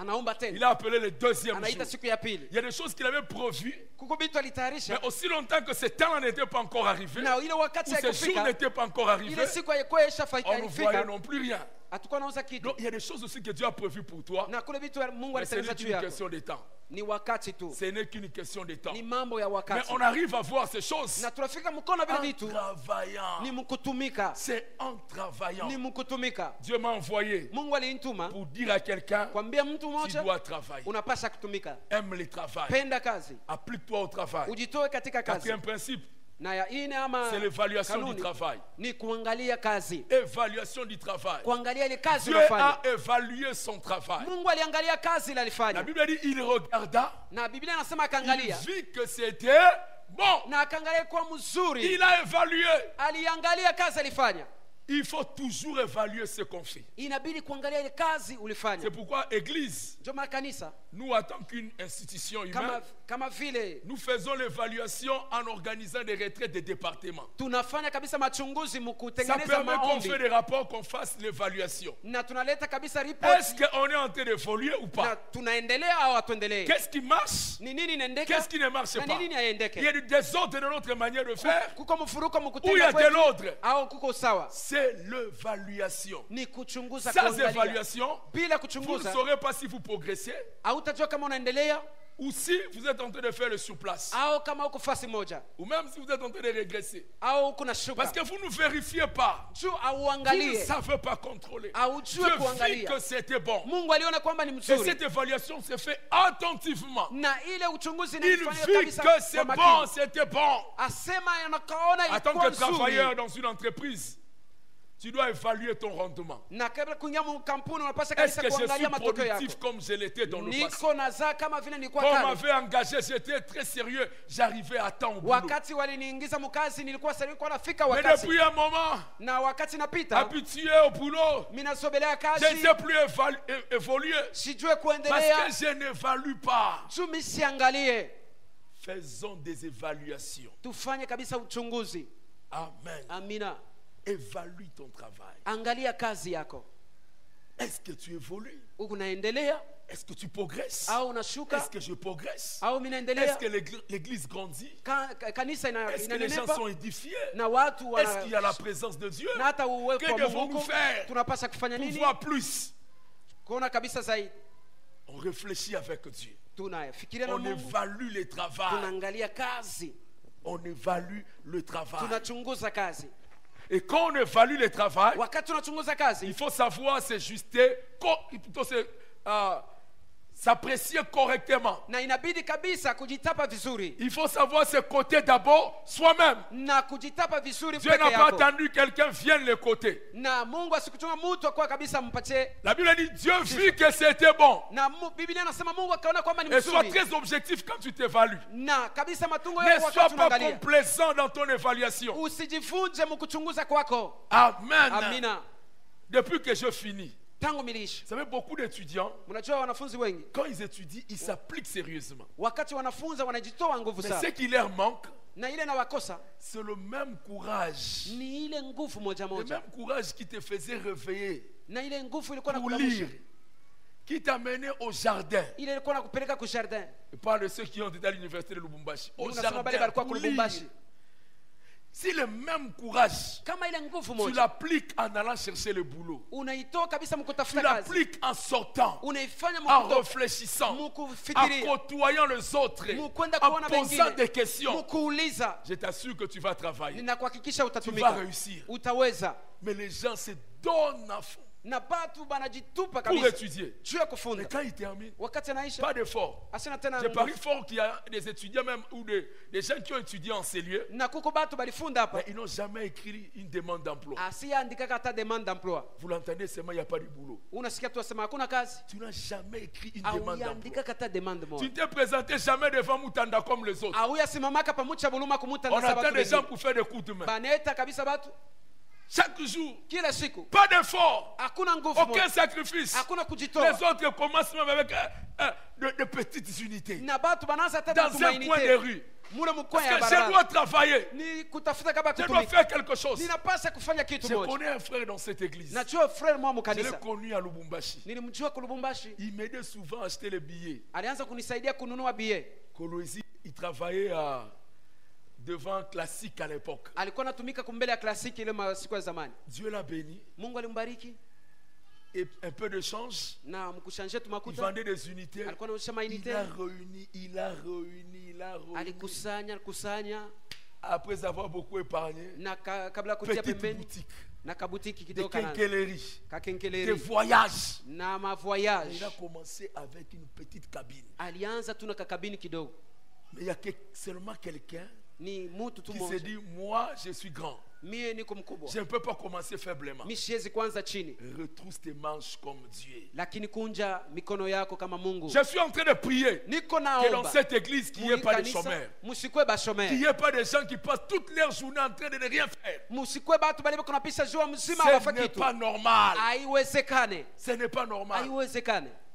Il a appelé le deuxième jour. Il y a des choses qu'il avait prévues. Mais aussi longtemps que ce temps n'était pas encore arrivé, ou ce jour n'était pas encore arrivé, on ne voyait non plus rien. Donc il y a des choses aussi que Dieu a prévues pour toi. Mais ce n'est qu'une question de temps. Ce n'est qu'une question de temps. Mais on arrive à voir ces choses en travaillant. C'est en travaillant. Dieu m'a envoyé pour dire à quelqu'un, tu dois travailler. Aime le travail. Applique-toi au travail. Quatrième principe, c'est l'évaluation du travail. Évaluation du travail. Dieu a évalué son travail. La Bible dit il regarda, il vit que c'était bon. Il a évalué. Il faut toujours évaluer ce qu'on fait. C'est pourquoi Église, nous, en tant qu'une institution humaine, nous faisons l'évaluation en organisant des retraites de départements. Ça permet qu'on fait des rapports, qu'on fasse l'évaluation. Est-ce qu'on est en train d'évoluer ou pas? Qu'est-ce qui marche? Qu'est-ce qui ne marche pas? Il y a du désordre dans notre manière de faire, ou il y a de l'ordre. C'est l'évaluation. Sans évaluation, vous ne saurez pas si vous progressez ou si vous êtes en train de faire le surplace, ou même si vous êtes en train de régresser. Parce que vous ne vérifiez pas, vous ne savez pas contrôler. Dieu vit que c'était bon, et cette évaluation se fait attentivement. Il vit que c'est bon, c'était bon. En tant que travailleur dans une entreprise, tu dois évaluer ton rendement. Est-ce que je suis productif comme je l'étais dans le passé? Quand on m'avait engagé, j'étais très sérieux. J'arrivais à temps au boulot. Mais depuis un moment, habitué au boulot, je ne sais plus évoluer. Parce que je n'évalue pas. Faisons des évaluations. Amen. Évalue ton travail. Est-ce que tu évolues? Est-ce que tu progresses? Est-ce que je progresse? Est-ce que l'église grandit? Est-ce que les gens sont édifiés? Est-ce qu'il y a la présence de Dieu? Que devons-nous faire pour voir plus? On réfléchit avec Dieu. On évalue le travail. On évalue le travail. Et quand on évalue le travail, il faut savoir s'ajuster, s'apprécier correctement. Il faut savoir se coter d'abord soi-même. Dieu n'a pas attendu que quelqu'un vienne le coter. La Bible dit Dieu vit que c'était bon. Et sois très objectif quand tu t'évalues. Ne sois pas complaisant dans ton évaluation. Amen. Depuis que je finis, vous savez, beaucoup d'étudiants, quand ils étudient, ils s'appliquent sérieusement. Mais ce qui leur manque, c'est le même courage. Le même courage qui te faisait réveiller pour lire, qui t'a mené au jardin. Je parle de ceux qui ont été à l'université de Lubumbashi. Au jardin pour lire. Si le même courage, tu l'appliques en allant chercher le boulot, tu l'appliques en sortant, en réfléchissant, en côtoyant les autres, en posant des questions, je t'assure que tu vas travailler, tu vas réussir. Mais les gens se donnent à fond. pour étudier. Et quand il termine, pas d'effort. Je parie fort qu'il y a des étudiants même ou des gens qui ont étudié en ces lieux, mais ils n'ont jamais écrit une demande d'emploi. Vous l'entendez seulement, il n'y a pas de boulot. Tu n'as jamais écrit une demande d'emploi. Tu ne t'es présenté jamais devant Mutanda comme les autres. On attend des gens pour faire des coups de main. Chaque jour, pas d'effort, aucun sacrifice. Les autres commencent même avec de petites unités dans un coin de rue. Parce que je dois travailler, je dois faire quelque chose. Je connais un frère dans cette église. Je l'ai connu à Lubumbashi. Il m'aidait souvent à acheter les billets. Kolwezi, il travaillait devant Classique à l'époque. Dieu l'a béni. Et un peu de change. Il vendait des unités. Il a réuni. Après avoir beaucoup épargné, petite boutique, des quincailleries, des voyages. Il a commencé avec une petite cabine. Mais il y a seulement quelqu'un qui se dit, moi je suis grand, je ne peux pas commencer faiblement. Retrousse tes manches comme Dieu. Je suis en train de prier que dans cette église qu'il n'y ait pas de chômeurs, qu'il n'y ait pas de gens qui passent toute leur journée en train de ne rien faire. Ce n'est pas normal. Ce n'est pas normal.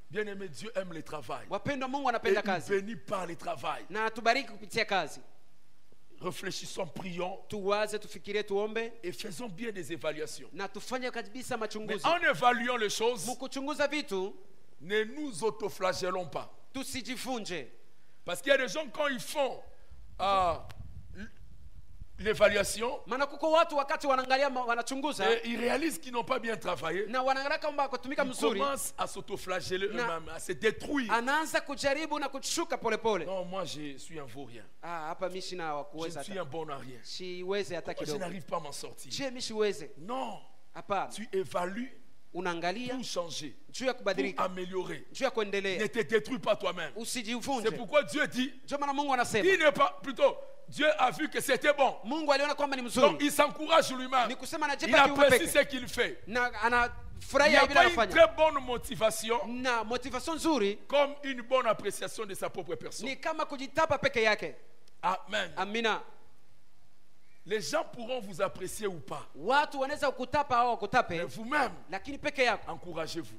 Bien aimé, Dieu aime le travail. Et il bénit par le travail. Réfléchissons, prions et faisons bien des évaluations. Mais en évaluant les choses, ne nous autoflagellons pas. Parce qu'il y a des gens, quand ils font l'évaluation, et ils réalisent qu'ils n'ont pas bien travaillé, ils commencent à s'autoflageller eux-mêmes, à se détruire. Non, moi je suis un vaurien. Je suis un bon à rien. Je n'arrive pas à m'en sortir. Non, tu évalues pour changer, pour améliorer. Ne te détruis pas toi-même. C'est pourquoi Dieu dit, il n'est pas plutôt. Dieu a vu que c'était bon. Donc il s'encourage lui-même. Il apprécie ce qu'il fait. Il n'y a pas une très bonne motivation comme une bonne appréciation de sa propre personne. Amen. Amina. Les gens pourront vous apprécier ou pas. Mais vous-même, encouragez-vous.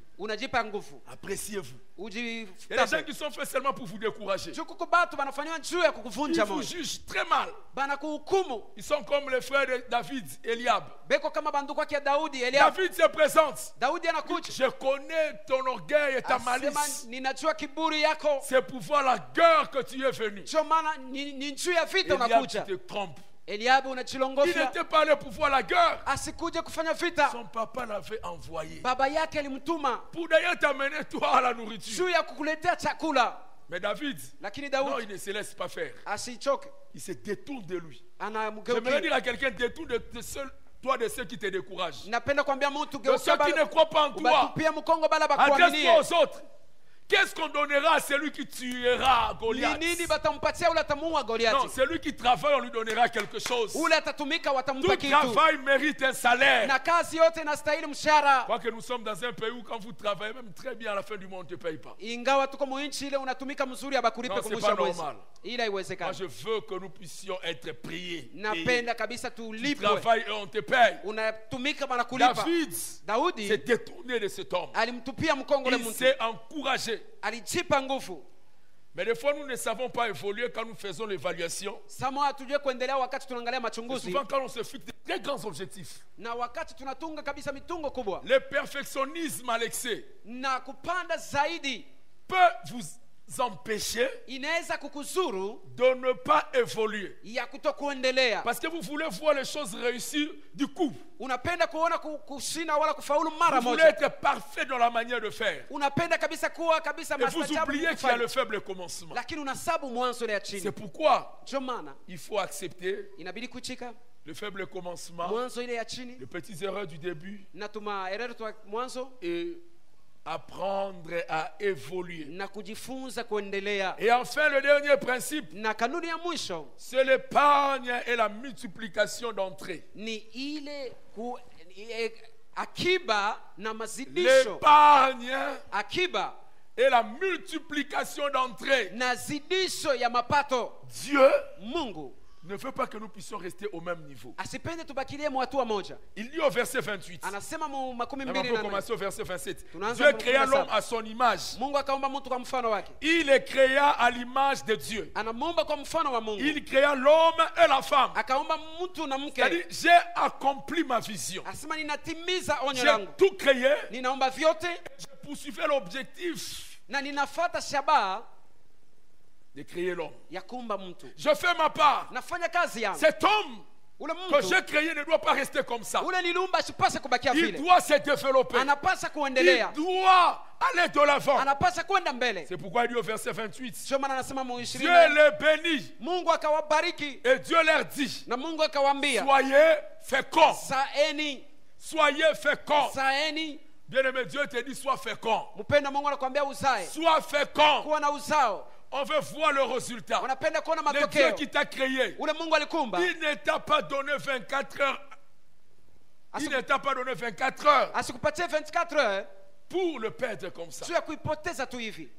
Appréciez-vous. Il y a des gens qui sont faits seulement pour vous décourager. Ils vous jugent très mal. Ils sont comme les frères de David, Eliab. David se présente. Je connais ton orgueil et ta malice. C'est pour voir la guerre que tu es venu. Eliab, tu te trompes. Il n'était pas allé pour voir la guerre. Son papa l'avait envoyé pour d'ailleurs t'amener toi à la nourriture. Mais David, non, il ne se laisse pas faire. Il se détourne de lui. J'aimerais dire à quelqu'un, détourne de toi de ceux qui te découragent, de ceux qui ne croient pas en toi. Adresse-toi aux autres. Qu'est-ce qu'on donnera à celui qui tuera Goliath? Non, celui qui travaille, on lui donnera quelque chose. Tout travail mérite un salaire. Je crois que nous sommes dans un pays où quand vous travaillez même très bien à la fin du mois, on ne te paye pas. Non, c'est pas normal. Moi, je veux que nous puissions être priés. Tu travailles et on te paye. David s'est détourné de cet homme. Il s'est encouragé. Mais des fois, nous ne savons pas évoluer quand nous faisons l'évaluation. Souvent, quand on se fixe de très grands objectifs, le perfectionnisme à l'excès peut vous empêcher de ne pas évoluer. Parce que vous voulez voir les choses réussir du coup. Vous voulez être parfait dans la manière de faire. Et vous oubliez qu'il y a le faible commencement. C'est pourquoi il faut accepter le faible commencement, les petites erreurs du début, et apprendre à évoluer. Et enfin, le dernier principe, c'est l'épargne et la multiplication d'entrées. L'épargne et la multiplication d'entrées. Dieu ne veut pas que nous puissions rester au même niveau. Il dit au verset 28. On va commencer au verset 27. Dieu créa l'homme à son image. Il les créa à l'image de Dieu. Il créa l'homme et la femme. C'est-à-dire, j'ai accompli ma vision. J'ai tout créé. Je poursuivais l'objectif de créer l'homme. Je fais ma part. Cet homme que j'ai créé ne doit pas rester comme ça. Il doit se développer. Il doit aller de l'avant. C'est pourquoi il dit au verset 28, Dieu les bénit. Et Dieu leur dit, soyez féconds. Soyez féconds. Bien-aimé, Dieu te dit, sois fécond. Sois fécond. On veut voir le résultat. Le Dieu qui t'a créé, il ne t'a pas donné 24 heures. Il ne t'a pas donné 24 heures pour le perdre comme ça.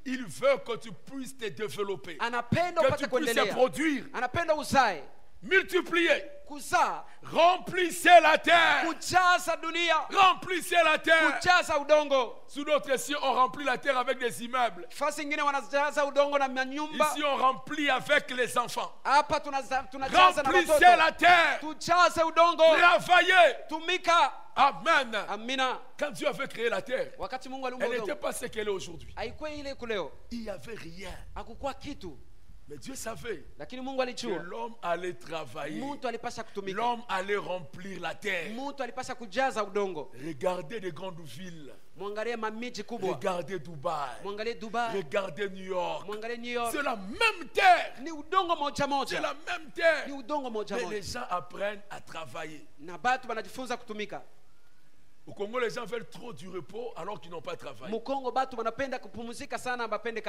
Il veut que tu puisses te développer, que tu puisses te produire, multiplier. Remplissez la terre. Remplissez la terre. Sous notre cieux, on remplit la terre avec des immeubles. Ici, on remplit avec les enfants. Remplissez la terre. Travaillez. Amen. Quand Dieu avait créé la terre, elle n'était pas ce qu'elle est aujourd'hui. Il n'y avait rien. Mais Dieu savait que l'homme allait travailler. L'homme allait remplir la terre. Regardez les grandes villes. Regardez Dubaï. Regardez New York. C'est la même terre. C'est la même terre. Mais les gens apprennent à travailler. Au Congo, les gens veulent trop du repos alors qu'ils n'ont pas travaillé.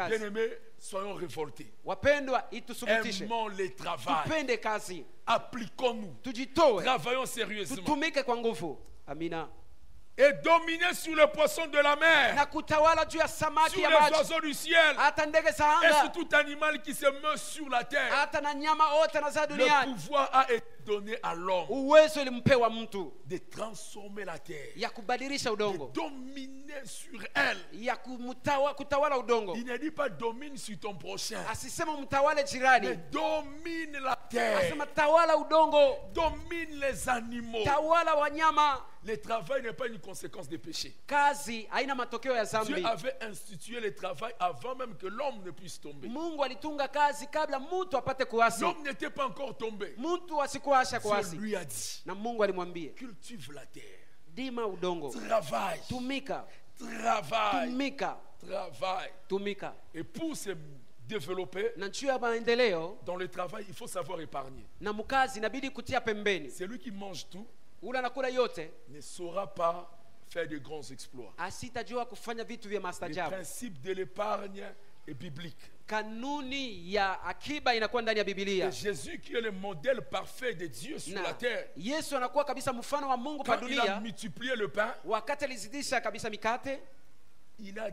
Bien-aimés, soyons révoltés. Aimons les travail. Appliquons-nous. Travaillons sérieusement. Et dominer sur les poissons de la mer, sur les oiseaux du ciel, et sur tout animal qui se meut sur la terre. Le pouvoir a été donné à l'homme de transformer la terre, de dominer sur elle. Il ne dit pas domine sur ton prochain, mais domine la terre, domine les animaux. Le travail n'est pas une conséquence des péchés. Dieu avait institué le travail avant même que l'homme ne puisse tomber. L'homme n'était pas encore tombé. Dieu lui a dit, cultive la terre. Travaille. Travaille. Et pour se développer dans le travail, il faut savoir épargner. Celui qui mange tout ne saura pas faire de grands exploits. Le principe de l'épargne est biblique. Et Jésus, qui est le modèle parfait de Dieu sur la terre, quand il a multiplié le pain, il a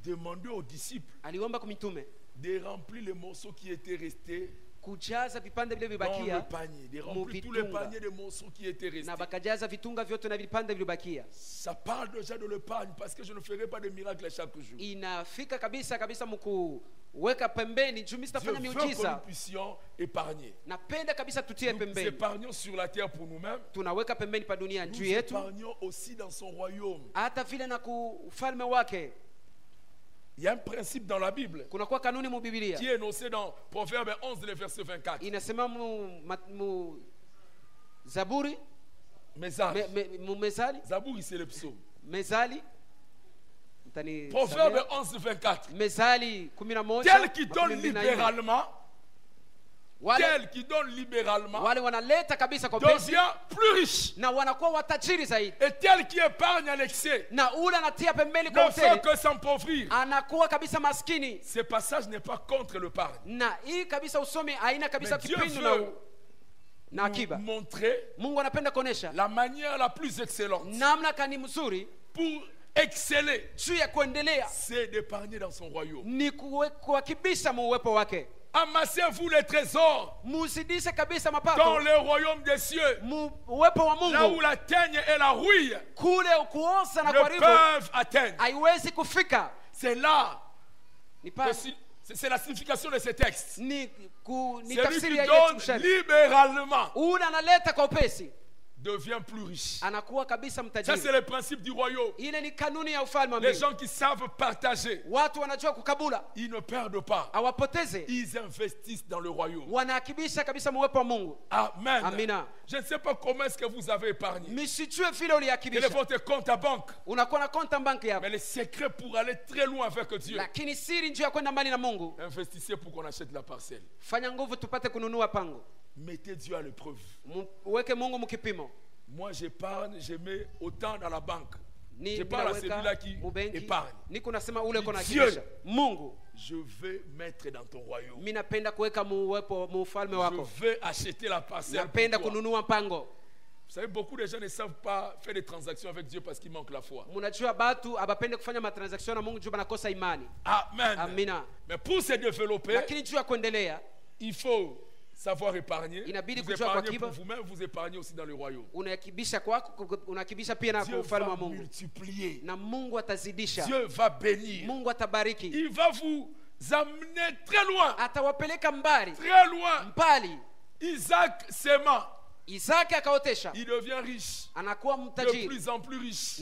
demandé aux disciples de remplir les morceaux qui étaient restés dans le panier, de remplir tous les paniers de morceaux qui étaient restés. Ça parle déjà de l'épargne, parce que je ne ferai pas de miracle chaque jour. Dieu veut que nous puissions épargner. Nous épargnons sur la terre pour nous-mêmes. Nous épargnons aussi dans son royaume. Il y a un principe dans la Bible qui est énoncé dans Proverbe 11, le verset 24. Zabouri, c'est le psaume. Proverbe 11, 24. Tel qui donne libéralement tel qui donne libéralement devient plus riche. Et tel qui épargne à l'excès ne fait que s'emppauvrir. Ce passage n'est pas contre le l'épargne. Mais Dieu veut nous montrer la manière la plus excellente pour exceller, c'est d'épargner dans son royaume. Amassez-vous les trésors dans le royaume des cieux, là où la teigne et la rouille ne peuvent atteindre. C'est là, c'est la signification de ces textes. Celui qui donne libéralement devient plus riche. Ça, c'est le principe du royaume. Les gens qui savent partager, ils ne perdent pas. Ils investissent dans le royaume. Amen. Je ne sais pas comment est-ce que vous avez épargné. Quel est votre compte à banque? Mais le secret pour aller très loin avec Dieu, investissez pour qu'on achète la parcelle. Mettez Dieu à l'épreuve. Moi j'épargne, je mets autant dans la banque. Je parle à celui-là qui épargne. Dieu, je veux mettre dans ton royaume. Je veux acheter la parcelle pour toi. Vous savez, beaucoup de gens ne savent pas faire des transactions avec Dieu parce qu'il manque la foi. Amen. Mais pour se développer, il faut savoir épargner. Vous épargnez pour vous-même, vous épargnez aussi dans le royaume. Dieu va multiplier. Dieu va bénir. Il va vous amener très loin. Très loin. Isaac s'aima. Il devient riche. De plus en plus riche.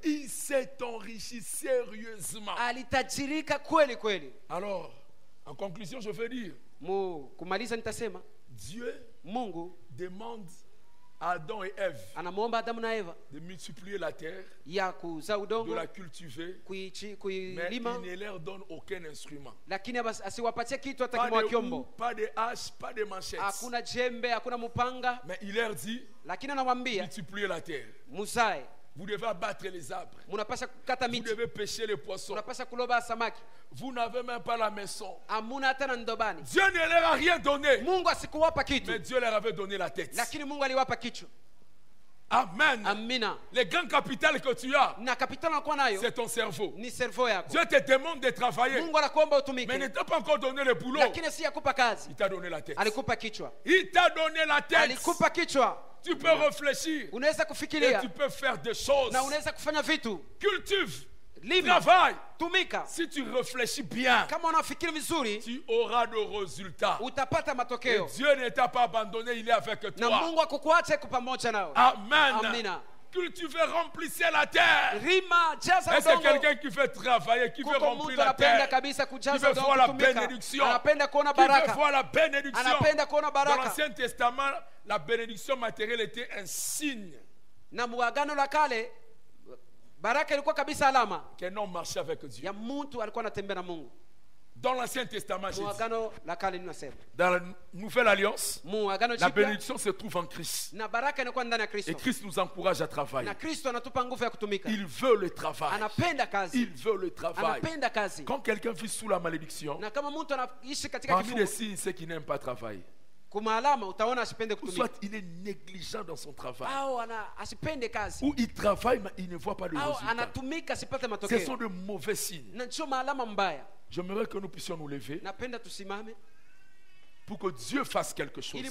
Il s'est enrichi sérieusement. Alors, en conclusion, je veux dire, Dieu demande à Adam et Ève de multiplier la terre, de la cultiver, mais il ne leur donne aucun instrument. Pas de houe, pas de hache, pas de machette. Mais il leur dit, multipliez la terre. Vous devez abattre les arbres. Vous devez pêcher les poissons. Vous n'avez même pas la maison. Dieu ne leur a rien donné. Mais Dieu leur avait donné la tête. Amen. Les grands capitales que tu as, c'est ton cerveau. Dieu te demande de travailler, mais ne t'a pas encore donné le boulot. Il t'a donné la tête. Il t'a donné la tête. Tu peux réfléchir et tu peux faire des choses. Cultive, travaille. Si tu réfléchis bien, tu auras de résultats. Et Dieu ne t'a pas abandonné, il est avec toi. Amen. Cultivez, remplissez la terre. Est-ce que quelqu'un qui veut travailler, qui veut remplir la terre, qui veut voir la bénédiction, qui veut voir la bénédiction? Dans l'Ancien Testament, la bénédiction matérielle était un signe qu'un homme marchait avec Dieu. Dans l'Ancien Testament, dans la Nouvelle Alliance, la bénédiction se trouve en Christ. Et Christ nous encourage à travailler. Il veut le travail. Il veut le travail. Quand quelqu'un vit sous la malédiction, parmi les signes, c'est qu'il n'aime pas travailler. Soit il est négligent dans son travail, ou il travaille mais il ne voit pas le résultat. Ce sont de mauvais signes. J'aimerais que nous puissions nous lever pour que Dieu fasse quelque chose.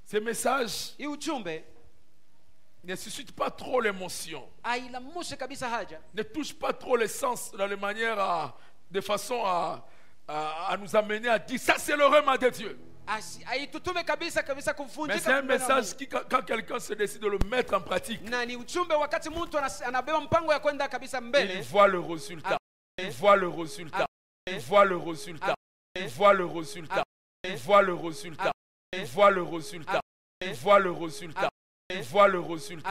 Ces messages ne suscitent pas trop l'émotion, ne touchent pas trop les sens dans les manières de façon à nous amener à dire ça c'est le règne de Dieu. Mais c'est un message qui, quand quelqu'un se décide de le mettre en pratique, il voit le résultat. Il voit le résultat. Il voit le résultat. Il voit le résultat. Il voit le résultat. Il voit le résultat. Il voit le résultat. Il voit le résultat.